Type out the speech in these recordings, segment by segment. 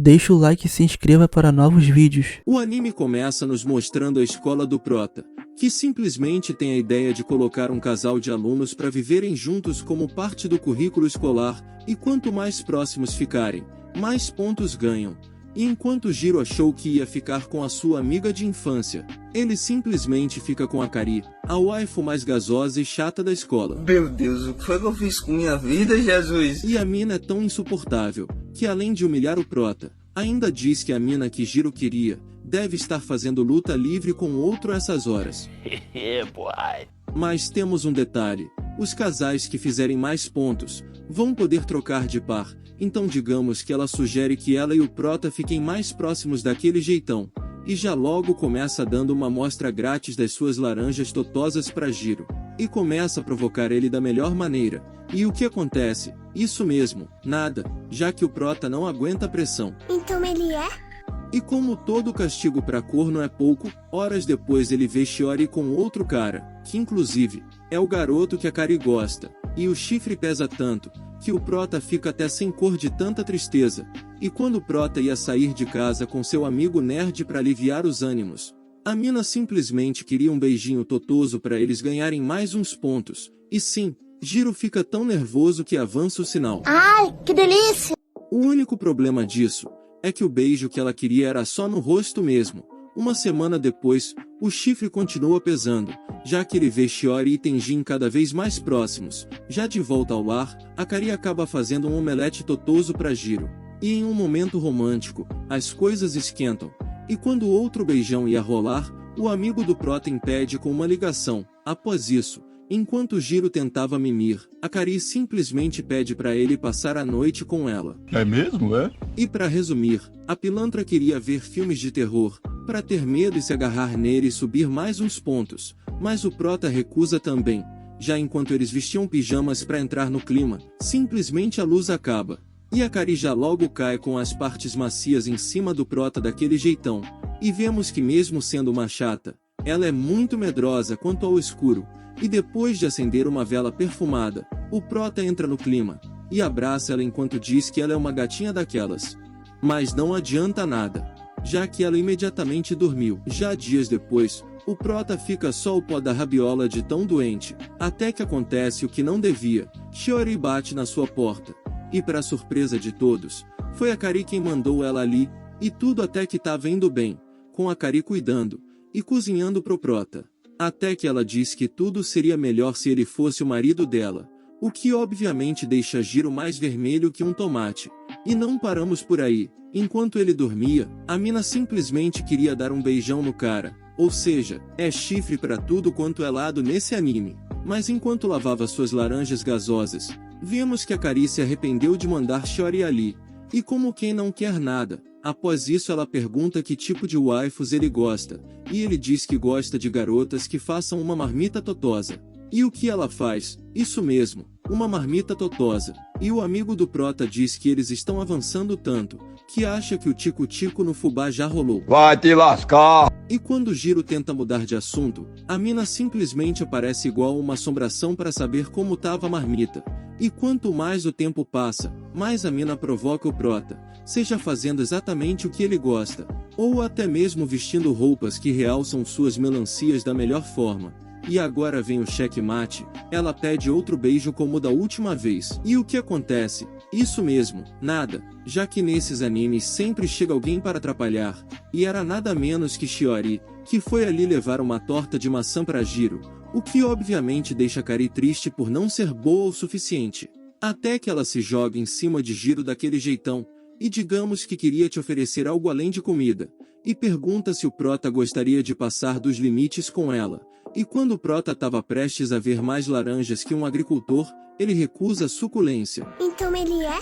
Deixa o like e se inscreva para novos vídeos. O anime começa nos mostrando a escola do Prota, que simplesmente tem a ideia de colocar um casal de alunos para viverem juntos como parte do currículo escolar, e quanto mais próximos ficarem, mais pontos ganham. E enquanto Jiro achou que ia ficar com a sua amiga de infância, ele simplesmente fica com a Akari, a waifu mais gasosa e chata da escola. Meu Deus, o que foi que eu fiz com minha vida, Jesus? E a mina é tão insuportável, que além de humilhar o Prota, ainda diz que a mina que Jiro queria, deve estar fazendo luta livre com outro essas horas. Mas temos um detalhe, os casais que fizerem mais pontos, vão poder trocar de par. Então digamos que ela sugere que ela e o Prota fiquem mais próximos daquele jeitão, e já logo começa dando uma amostra grátis das suas laranjas totosas para Jiro, e começa a provocar ele da melhor maneira. E o que acontece? Isso mesmo, nada, já que o Prota não aguenta a pressão. Então ele é? E como todo castigo pra corno é pouco, horas depois ele vê Shiori com outro cara, que inclusive, é o garoto que a Akari gosta, e o chifre pesa tanto, que o Prota fica até sem cor de tanta tristeza, e quando o Prota ia sair de casa com seu amigo nerd para aliviar os ânimos, a mina simplesmente queria um beijinho totoso para eles ganharem mais uns pontos, e sim, Jiro fica tão nervoso que avança o sinal. Ai, que delícia! O único problema disso, é que o beijo que ela queria era só no rosto mesmo. Uma semana depois, o chifre continua pesando, já que ele vê Shiori e Tenjin cada vez mais próximos. Já de volta ao lar, Akari acaba fazendo um omelete totoso para Jiro. E em um momento romântico, as coisas esquentam. E quando outro beijão ia rolar, o amigo do Prota impede com uma ligação. Após isso, enquanto Jiro tentava mimir, Akari simplesmente pede para ele passar a noite com ela. É mesmo, é? E para resumir, a pilantra queria ver filmes de terror, para ter medo e se agarrar nele e subir mais uns pontos, mas o Prota recusa também. Já enquanto eles vestiam pijamas para entrar no clima, simplesmente a luz acaba. E a Akari já logo cai com as partes macias em cima do Prota daquele jeitão. E vemos que mesmo sendo uma chata, ela é muito medrosa quanto ao escuro. E depois de acender uma vela perfumada, o Prota entra no clima, e abraça ela enquanto diz que ela é uma gatinha daquelas. Mas não adianta nada, já que ela imediatamente dormiu. Já dias depois, o Prota fica só o pó da rabiola de tão doente, até que acontece o que não devia, Shiori bate na sua porta. E para surpresa de todos, foi a Akari quem mandou ela ali, e tudo até que tava indo bem, com a Akari cuidando, e cozinhando pro Prota. Até que ela diz que tudo seria melhor se ele fosse o marido dela, o que obviamente deixa Jiro mais vermelho que um tomate. E não paramos por aí, enquanto ele dormia, a mina simplesmente queria dar um beijão no cara, ou seja, é chifre pra tudo quanto é lado nesse anime. Mas enquanto lavava suas laranjas gasosas, vimos que a Akari se arrependeu de mandar Shiori ali, e como quem não quer nada. Após isso ela pergunta que tipo de waifus ele gosta, e ele diz que gosta de garotas que façam uma marmita totosa. E o que ela faz? Isso mesmo, uma marmita totosa. E o amigo do Prota diz que eles estão avançando tanto, que acha que o tico-tico no fubá já rolou. Vai te lascar! E quando Jiro tenta mudar de assunto, a mina simplesmente aparece igual uma assombração para saber como tava a marmita. E quanto mais o tempo passa, mais a mina provoca o Prota, seja fazendo exatamente o que ele gosta, ou até mesmo vestindo roupas que realçam suas melancias da melhor forma. E agora vem o checkmate, ela pede outro beijo como da última vez. E o que acontece? Isso mesmo, nada, já que nesses animes sempre chega alguém para atrapalhar, e era nada menos que Shiori, que foi ali levar uma torta de maçã para Jiro, o que obviamente deixa Akari triste por não ser boa o suficiente. Até que ela se joga em cima de Jiro daquele jeitão, e digamos que queria te oferecer algo além de comida, e pergunta se o Prota gostaria de passar dos limites com ela. E quando o Prota estava prestes a ver mais laranjas que um agricultor, ele recusa a suculência. Então ele é?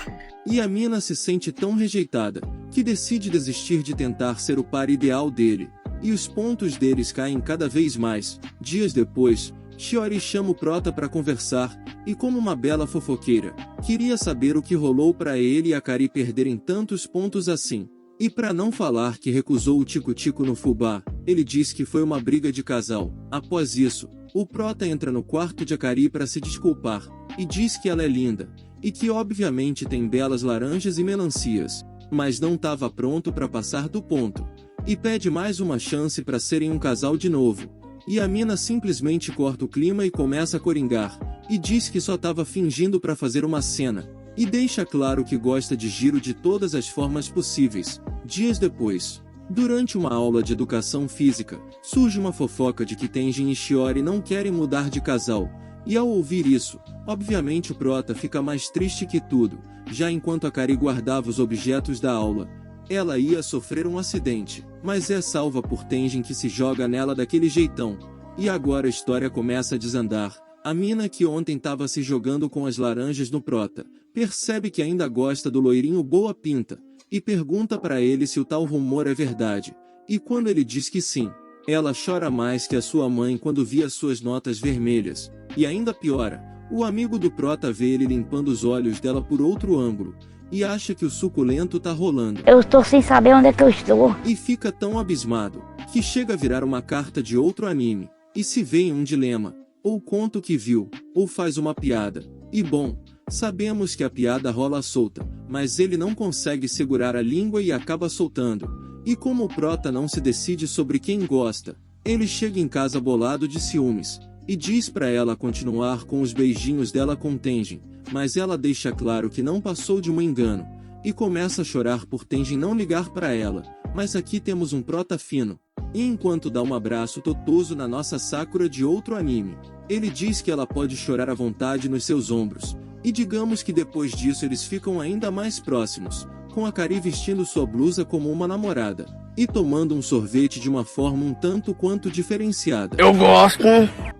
E a mina se sente tão rejeitada, que decide desistir de tentar ser o par ideal dele. E os pontos deles caem cada vez mais. Dias depois, Shiori chama o Prota para conversar, e como uma bela fofoqueira, queria saber o que rolou para ele e a Akari perderem tantos pontos assim. E para não falar que recusou o tico-tico no fubá, ele diz que foi uma briga de casal. Após isso, o Prota entra no quarto de Akari para se desculpar, e diz que ela é linda, e que obviamente tem belas laranjas e melancias. mas não estava pronto para passar do ponto. E pede mais uma chance para serem um casal de novo. E a mina simplesmente corta o clima e começa a coringar, e diz que só estava fingindo para fazer uma cena, e deixa claro que gosta de Jiro de todas as formas possíveis. Dias depois, durante uma aula de educação física, surge uma fofoca de que Tenjin e Shiori não querem mudar de casal, e ao ouvir isso, obviamente o prota fica mais triste que tudo, já enquanto Akari guardava os objetos da aula. Ela ia sofrer um acidente, mas é salva por Tenjin que se joga nela daquele jeitão. E agora a história começa a desandar. A mina que ontem estava se jogando com as laranjas no prota, percebe que ainda gosta do loirinho boa pinta, e pergunta para ele se o tal rumor é verdade. E quando ele diz que sim, ela chora mais que a sua mãe quando via suas notas vermelhas. E ainda piora, o amigo do prota vê ele limpando os olhos dela por outro ângulo, e acha que o suculento tá rolando. Eu estou sem saber onde é que eu estou. E fica tão abismado, que chega a virar uma carta de outro anime, e se vê em um dilema, ou conta o que viu, ou faz uma piada. E bom, sabemos que a piada rola solta, mas ele não consegue segurar a língua e acaba soltando. E como o prota não se decide sobre quem gosta, ele chega em casa bolado de ciúmes, e diz pra ela continuar com os beijinhos dela com Tenjin, mas ela deixa claro que não passou de um engano, e começa a chorar por Tenjin não ligar pra ela. Mas aqui temos um prota fino, e enquanto dá um abraço totoso na nossa Sakura de outro anime, ele diz que ela pode chorar à vontade nos seus ombros, e digamos que depois disso eles ficam ainda mais próximos, com Akari vestindo sua blusa como uma namorada, e tomando um sorvete de uma forma um tanto quanto diferenciada. Eu gosto.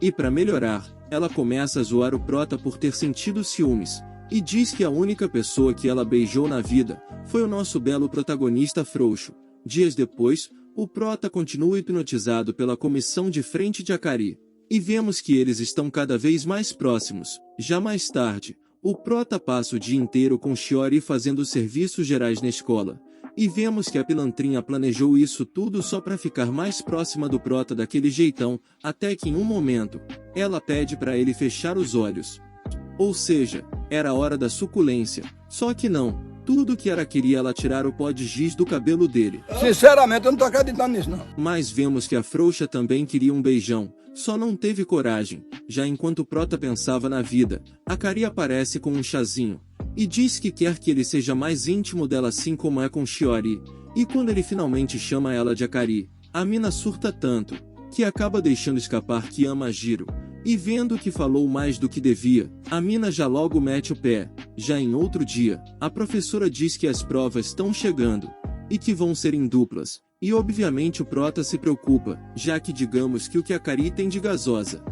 E para melhorar, ela começa a zoar o prota por ter sentido ciúmes, e diz que a única pessoa que ela beijou na vida foi o nosso belo protagonista frouxo. Dias depois, o prota continua hipnotizado pela comissão de frente de Akari, e vemos que eles estão cada vez mais próximos. Já mais tarde, o prota passa o dia inteiro com Shiori fazendo serviços gerais na escola, e vemos que a pilantrinha planejou isso tudo só para ficar mais próxima do prota daquele jeitão, até que em um momento, ela pede para ele fechar os olhos. Ou seja, era a hora da suculência, só que não, tudo que ela queria ela tirar o pó de giz do cabelo dele. Sinceramente, eu não tô acreditando nisso, não. Mas vemos que a frouxa também queria um beijão, só não teve coragem. Já enquanto o prota pensava na vida, Akari aparece com um chazinho, e diz que quer que ele seja mais íntimo dela assim como é com Shiori. E quando ele finalmente chama ela de Akari, a mina surta tanto, que acaba deixando escapar que ama Jiro. E vendo que falou mais do que devia, a mina já logo mete o pé. Já em outro dia, a professora diz que as provas estão chegando, e que vão ser em duplas. E obviamente o prota se preocupa, já que digamos que o que Akari tem de gasosa,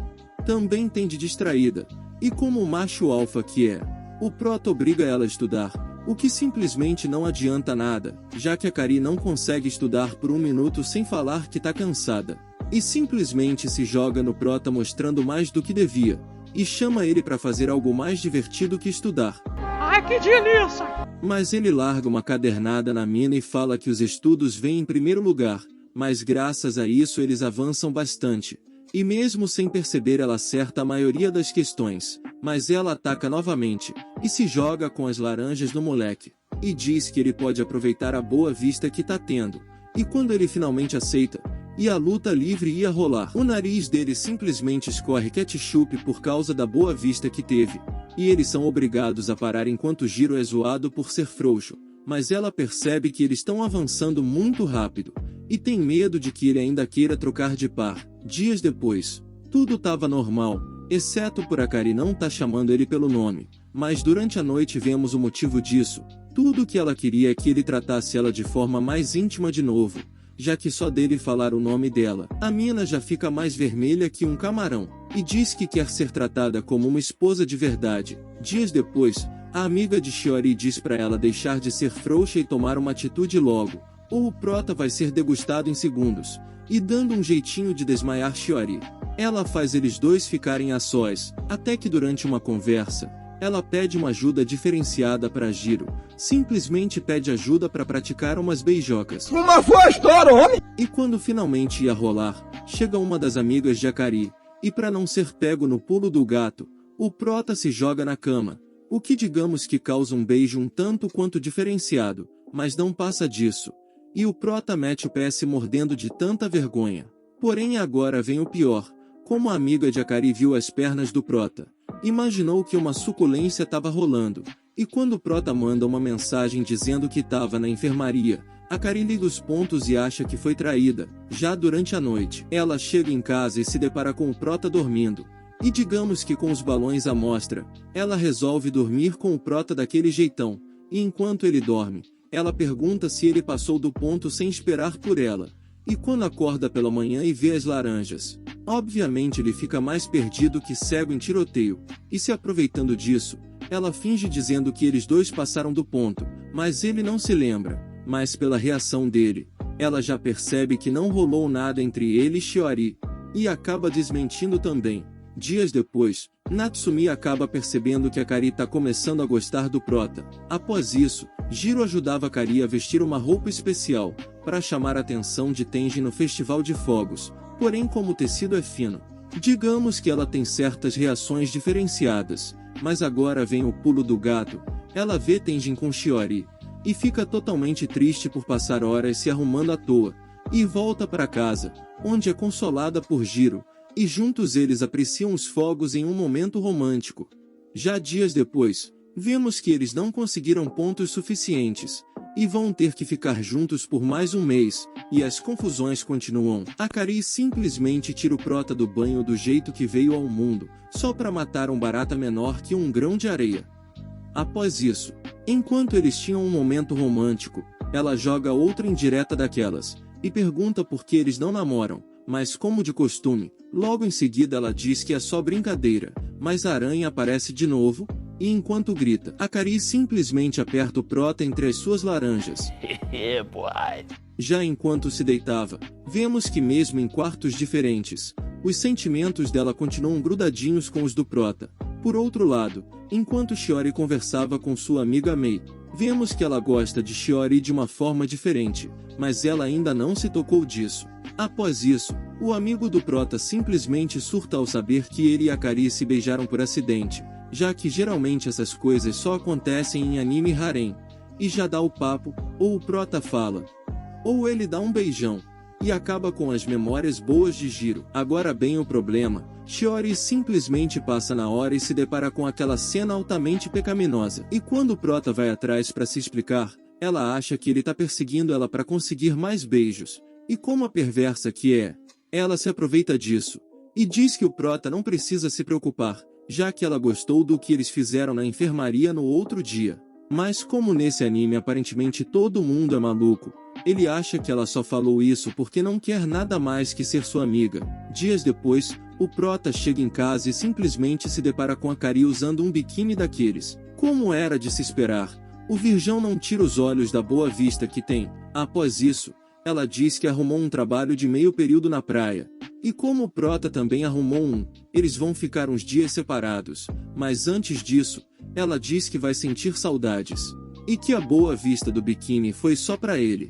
também tem de distraída. E como o macho alfa que é, o prota obriga ela a estudar, o que simplesmente não adianta nada, já que Akari não consegue estudar por um minuto sem falar que tá cansada. E simplesmente se joga no prota mostrando mais do que devia, e chama ele para fazer algo mais divertido que estudar. Ai, que delícia! Mas ele larga uma cadernada na mina e fala que os estudos vêm em primeiro lugar, mas graças a isso eles avançam bastante. E mesmo sem perceber ela acerta a maioria das questões, mas ela ataca novamente, e se joga com as laranjas no moleque, e diz que ele pode aproveitar a boa vista que tá tendo. E quando ele finalmente aceita, e a luta livre ia rolar, o nariz dele simplesmente escorre ketchup por causa da boa vista que teve, e eles são obrigados a parar enquanto Jiro é zoado por ser frouxo, mas ela percebe que eles estão avançando muito rápido, e tem medo de que ele ainda queira trocar de par. Dias depois, tudo tava normal, exceto por Akari não tá chamando ele pelo nome, mas durante a noite vemos o motivo disso. Tudo que ela queria é que ele tratasse ela de forma mais íntima de novo, já que só dele falar o nome dela, a mina já fica mais vermelha que um camarão, e diz que quer ser tratada como uma esposa de verdade. Dias depois, a amiga de Shiori diz pra ela deixar de ser frouxa e tomar uma atitude logo, ou o prota vai ser degustado em segundos, e dando um jeitinho de desmaiar Shiori, ela faz eles dois ficarem a sós, até que durante uma conversa, ela pede uma ajuda diferenciada para Jiro, simplesmente pede ajuda para praticar umas beijocas. Como foi a história, homem? E quando finalmente ia rolar, chega uma das amigas de Akari, e para não ser pego no pulo do gato, o prota se joga na cama, o que digamos que causa um beijo um tanto quanto diferenciado, mas não passa disso. E o prota mete o pé se mordendo de tanta vergonha. Porém agora vem o pior. Como a amiga de Akari viu as pernas do prota, imaginou que uma suculência estava rolando. E quando o prota manda uma mensagem dizendo que estava na enfermaria, Akari liga os pontos e acha que foi traída. Já durante a noite, ela chega em casa e se depara com o prota dormindo. E digamos que com os balões à mostra, ela resolve dormir com o prota daquele jeitão. E enquanto ele dorme, ela pergunta se ele passou do ponto sem esperar por ela. E quando acorda pela manhã e vê as laranjas, obviamente ele fica mais perdido que cego em tiroteio. E se aproveitando disso, ela finge dizendo que eles dois passaram do ponto, mas ele não se lembra. Mas pela reação dele, ela já percebe que não rolou nada entre ele e Shiori, e acaba desmentindo também. Dias depois, Natsumi acaba percebendo que Akari está começando a gostar do prota. Após isso, Jiro ajudava Akari a vestir uma roupa especial, para chamar a atenção de Tenjin no festival de fogos. Porém, como o tecido é fino, digamos que ela tem certas reações diferenciadas. Mas agora vem o pulo do gato. Ela vê Tenjin com Shiori, e fica totalmente triste por passar horas se arrumando à toa, e volta para casa, onde é consolada por Jiro, e juntos eles apreciam os fogos em um momento romântico. Já dias depois, vemos que eles não conseguiram pontos suficientes, e vão ter que ficar juntos por mais um mês, e as confusões continuam. Akari simplesmente tira o prota do banho do jeito que veio ao mundo, só para matar um barata menor que um grão de areia. Após isso, enquanto eles tinham um momento romântico, ela joga outra indireta daquelas, e pergunta por que eles não namoram, mas como de costume, logo em seguida ela diz que é só brincadeira, mas a aranha aparece de novo, e enquanto grita, Akari simplesmente aperta o prota entre as suas laranjas. Já enquanto se deitava, vemos que mesmo em quartos diferentes, os sentimentos dela continuam grudadinhos com os do prota. Por outro lado, enquanto Shiori conversava com sua amiga Mei, vemos que ela gosta de Shiori de uma forma diferente, mas ela ainda não se tocou disso. Após isso, o amigo do prota simplesmente surta ao saber que ele e Akari se beijaram por acidente, já que geralmente essas coisas só acontecem em anime harem. E já dá o papo, ou o prota fala, ou ele dá um beijão, e acaba com as memórias boas de Jiro. Agora bem o problema, Shiori simplesmente passa na hora e se depara com aquela cena altamente pecaminosa. E quando o prota vai atrás para se explicar, ela acha que ele tá perseguindo ela para conseguir mais beijos. E como a perversa que é, ela se aproveita disso, e diz que o prota não precisa se preocupar, já que ela gostou do que eles fizeram na enfermaria no outro dia. Mas como nesse anime aparentemente todo mundo é maluco, ele acha que ela só falou isso porque não quer nada mais que ser sua amiga. Dias depois, o prota chega em casa e simplesmente se depara com Akari usando um biquíni daqueles. Como era de se esperar, o virgão não tira os olhos da boa vista que tem. Após isso, ela diz que arrumou um trabalho de meio período na praia. E como o prota também arrumou um, eles vão ficar uns dias separados. Mas antes disso, ela diz que vai sentir saudades. E que a boa vista do biquíni foi só pra ele.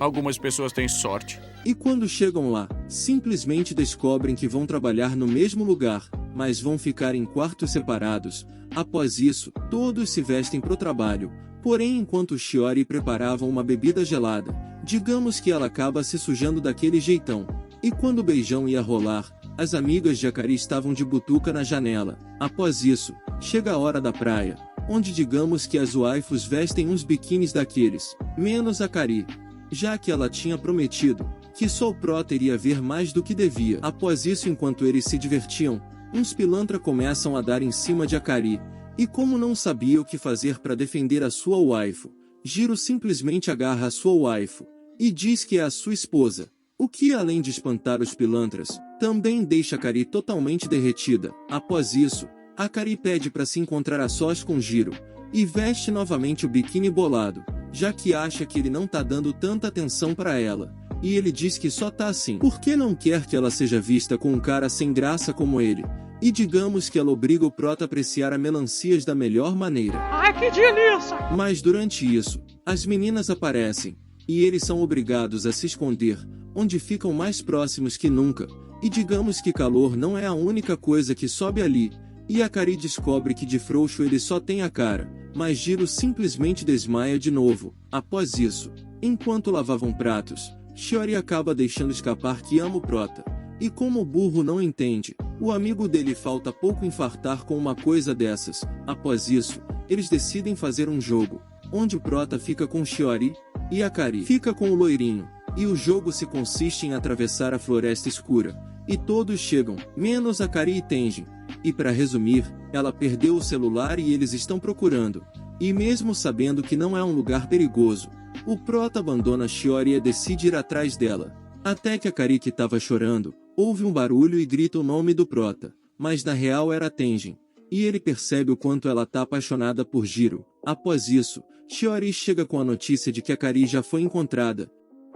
Algumas pessoas têm sorte. E quando chegam lá, simplesmente descobrem que vão trabalhar no mesmo lugar, mas vão ficar em quartos separados. Após isso, todos se vestem pro trabalho. Porém, enquanto Shiori preparava uma bebida gelada, digamos que ela acaba se sujando daquele jeitão. E quando o beijão ia rolar, as amigas de Akari estavam de butuca na janela. Após isso, chega a hora da praia, onde digamos que as waifus vestem uns biquínis daqueles, menos Akari, já que ela tinha prometido que só o prota iria ver mais do que devia. Após isso, enquanto eles se divertiam, uns pilantra começam a dar em cima de Akari, e como não sabia o que fazer para defender a sua waifu, Jiro simplesmente agarra a sua waifu, e diz que é a sua esposa, o que além de espantar os pilantras, também deixa Akari totalmente derretida. Após isso, Akari pede para se encontrar a sós com Jiro, e veste novamente o biquíni bolado, já que acha que ele não tá dando tanta atenção para ela, e ele diz que só tá assim porque não quer que ela seja vista com um cara sem graça como ele, e digamos que ela obriga o prota a apreciar a melancias da melhor maneira. Ai, que delícia! Mas durante isso, as meninas aparecem, e eles são obrigados a se esconder, onde ficam mais próximos que nunca, e digamos que calor não é a única coisa que sobe ali, E Akari descobre que de frouxo ele só tem a cara, mas Jiro simplesmente desmaia de novo. Após isso, enquanto lavavam pratos, Shiori acaba deixando escapar que ama o prota. E como o burro não entende, o amigo dele falta pouco infartar com uma coisa dessas. Após isso, eles decidem fazer um jogo, onde o prota fica com Shiori, e Akari fica com o loirinho. E o jogo se consiste em atravessar a floresta escura. E todos chegam, menos Akari e Tenjin. E para resumir, ela perdeu o celular e eles estão procurando. E mesmo sabendo que não é um lugar perigoso, o prota abandona Shiori e decide ir atrás dela. Até que Akari, que estava chorando, ouve um barulho e grita o nome do prota. Mas na real era Tenjin. E ele percebe o quanto ela tá apaixonada por Jiro. Após isso, Shiori chega com a notícia de que Akari já foi encontrada.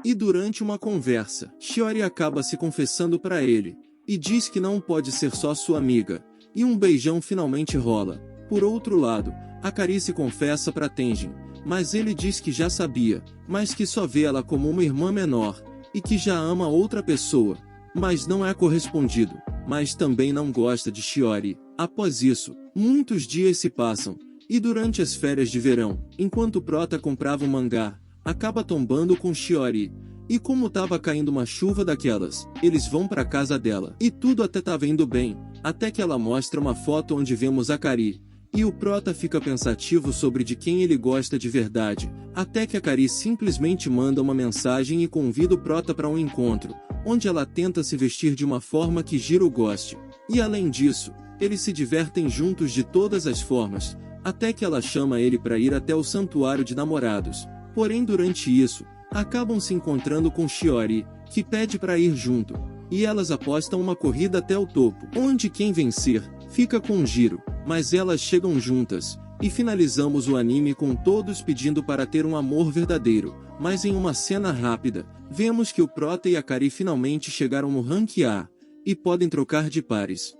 E durante uma conversa, Shiori acaba se confessando para ele, e diz que não pode ser só sua amiga, e um beijão finalmente rola. Por outro lado, Akari se confessa para Tenjin, mas ele diz que já sabia, mas que só vê ela como uma irmã menor, e que já ama outra pessoa, mas não é correspondido, mas também não gosta de Shiori. Após isso, muitos dias se passam, e durante as férias de verão, enquanto o prota comprava um mangá, acaba tombando com Shiori. E como tava caindo uma chuva daquelas, eles vão pra casa dela. E tudo até tava indo bem, até que ela mostra uma foto onde vemos Akari. E o prota fica pensativo sobre de quem ele gosta de verdade, até que Akari simplesmente manda uma mensagem e convida o prota para um encontro, onde ela tenta se vestir de uma forma que Jiro goste. E além disso, eles se divertem juntos de todas as formas, até que ela chama ele para ir até o santuário de namorados. Porém durante isso, acabam se encontrando com Shiori, que pede para ir junto, e elas apostam uma corrida até o topo, onde quem vencer, fica com Jiro, mas elas chegam juntas, e finalizamos o anime com todos pedindo para ter um amor verdadeiro, mas em uma cena rápida, vemos que o prota e Akari finalmente chegaram no rank A, e podem trocar de pares.